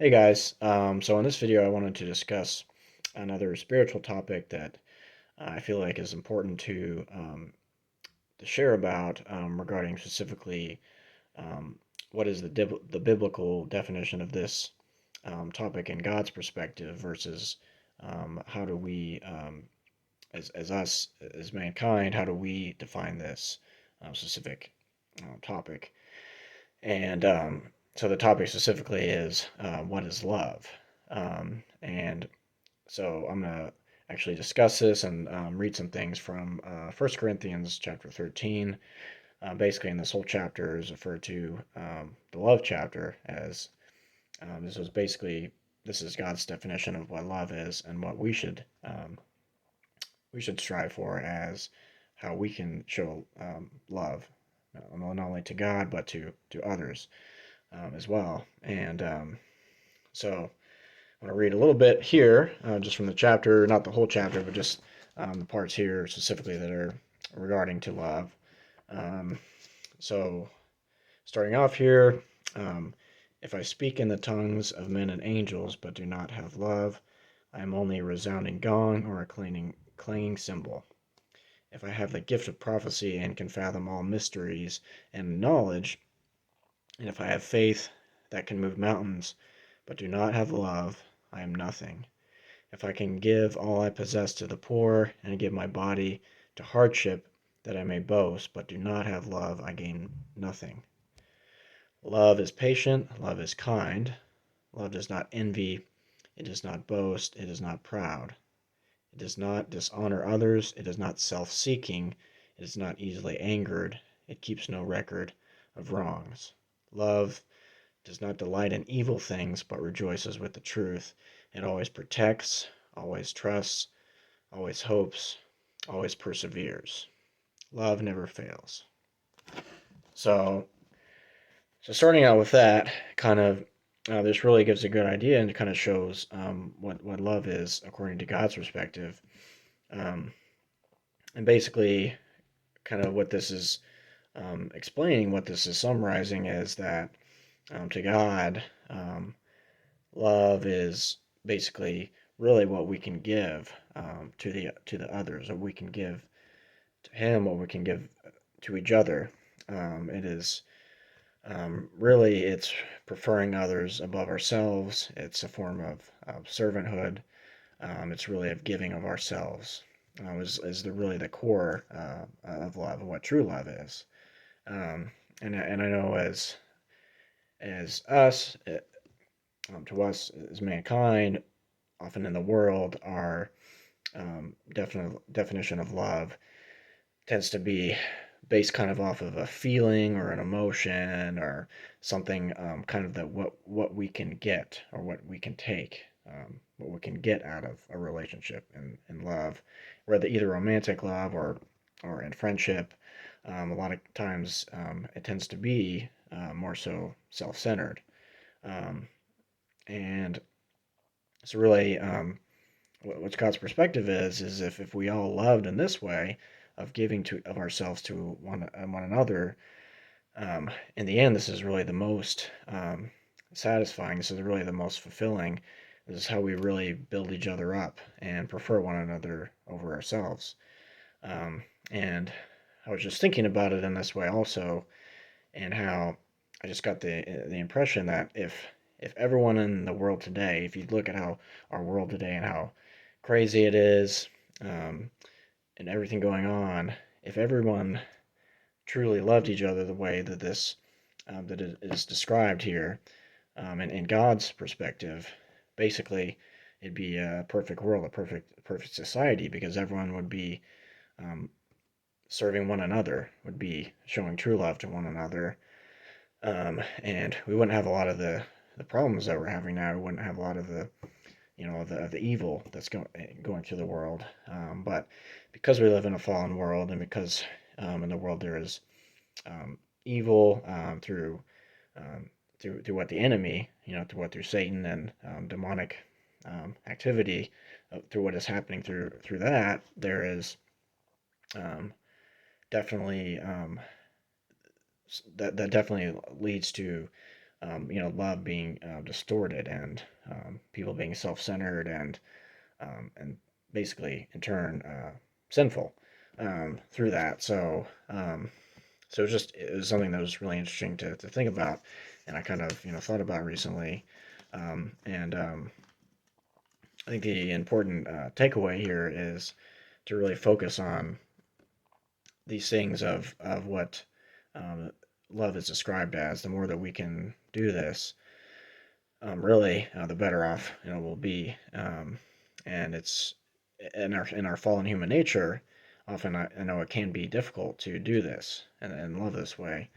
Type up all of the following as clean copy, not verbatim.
Hey guys, so in this video I wanted to discuss another spiritual topic that I feel like is important to share about regarding specifically um, what is the biblical definition of this topic in God's perspective versus how do we, as us, as mankind, how do we define this specific topic? And so the topic specifically is what is love? And so I'm going to actually discuss this and read some things from 1 Corinthians chapter 13. Basically, in this whole chapter is referred to the love chapter as this is God's definition of what love is and what we should strive for as how we can show love, not only to God but to others as well. And so I'm going to read a little bit here, just from the chapter, not the whole chapter, but just the parts here specifically that are regarding to love. Um, so starting off here, um, if I speak in the tongues of men and angels, but do not have love, I am only a resounding gong or a clanging cymbal. If I have the gift of prophecy and can fathom all mysteries and knowledge, and if I have faith that can move mountains, but do not have love, I am nothing. If I can give all I possess to the poor, and give my body to hardship that I may boast, but do not have love, I gain nothing. Love is patient, love is kind, love does not envy, it does not boast, it is not proud, it does not dishonor others, it is not self seeking, it is not easily angered, it keeps no record of wrongs. Love does not delight in evil things, but rejoices with the truth. It always protects, always trusts, always hopes, always perseveres. Love never fails. So, so starting out with that, kind of, this really gives a good idea and kind of shows what love is according to God's perspective. Um, and basically, kind of what this is explaining, what this is summarizing is that to God, love is basically really what we can give to the others, or we can give to Him, what we can give to each other. It is really it's preferring others above ourselves. It's a form of servanthood. It's really of giving of ourselves. Is really the core of love, of what true love is. Um, and I know as us, to us as mankind, often in the world, our definition of love tends to be based kind of off of a feeling or an emotion or something kind of that what we can get or what we can take, what we can get out of a relationship and love, whether either romantic love or in friendship. A lot of times it tends to be more so self-centered, um, and so really what God's perspective is if we all loved in this way of giving to of ourselves to one another, in the end, this is really the most satisfying. This is really the most fulfilling. This is how we really build each other up and prefer one another over ourselves. And I was just thinking about it in this way also, and how I just got the impression that if everyone in the world today, if you look at how our world today and how crazy it is, um, and everything going on, if everyone truly loved each other the way that that it is described here, and in God's perspective, basically it'd be a perfect world, a perfect society, because everyone would be um, serving one another, would be showing true love to one another, and we wouldn't have a lot of the problems that we're having now. We wouldn't have a lot of the the evil that's going through the world. But because we live in a fallen world, and because in the world there is evil um, through what the enemy, through Satan and demonic activity, through what is happening through that, there is um, definitely that definitely leads to love being distorted, and people being self-centered, and basically in turn sinful through that. So it was something that was really interesting to think about, and I kind of thought about recently, and I think the important takeaway here is to really focus on these things of what um, love is described as. The more that we can do this, really, the better off we'll be. And it's in our fallen human nature. Often, I know it can be difficult to do this and love this way.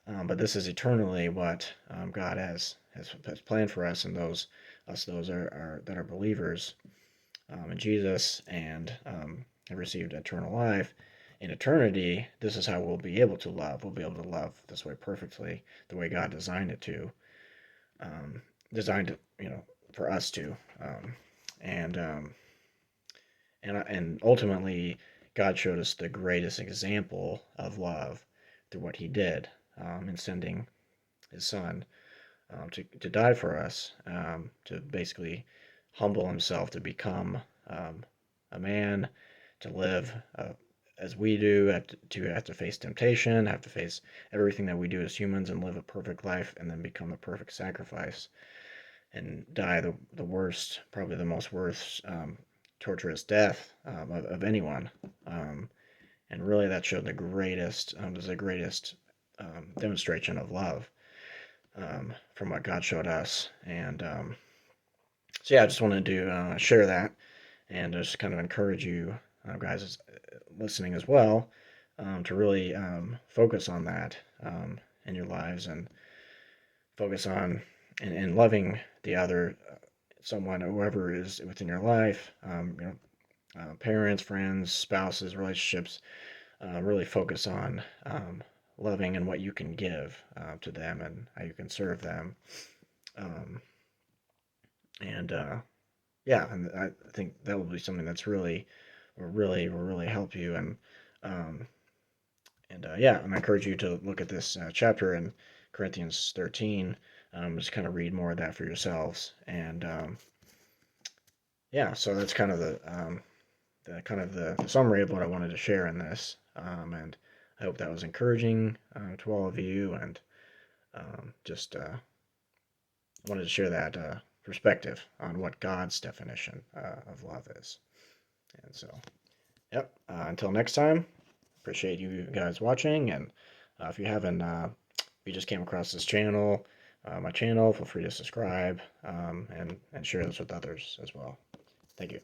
But this is eternally what God has planned for us, and those that are believers in Jesus, and have received eternal life. In eternity, this is how we'll be able to love. We'll be able to love this way perfectly, the way God designed it to, um, designed it, for us to, and and ultimately, God showed us the greatest example of love through what He did in sending His Son to die for us, to basically humble Himself to become a man, to live as we do, have to face temptation, have to face everything that we do as humans, and live a perfect life, and then become a perfect sacrifice and die the worst, probably the most worst, torturous death of anyone. And really, that showed was the greatest demonstration of love from what God showed us. And so, yeah, I just wanted to share that, and just kind of encourage you guys listening as well, to really focus on that in your lives, and focus on and loving the other, someone, whoever is within your life, parents, friends, spouses, relationships. Really focus on loving and what you can give to them, and how you can serve them. Um, and Yeah, and I think that will be something that's will really help you. Um, yeah, and I encourage you to look at this chapter in Corinthians 13. Just kind of read more of that for yourselves. And yeah, so that's kind of the summary of what I wanted to share in this. And I hope that was encouraging to all of you, and just wanted to share that perspective on what God's definition of love is. And so, yep. Until next time, appreciate you guys watching. And if if you just came across this channel, my channel, feel free to subscribe, and share this with others as well. Thank you.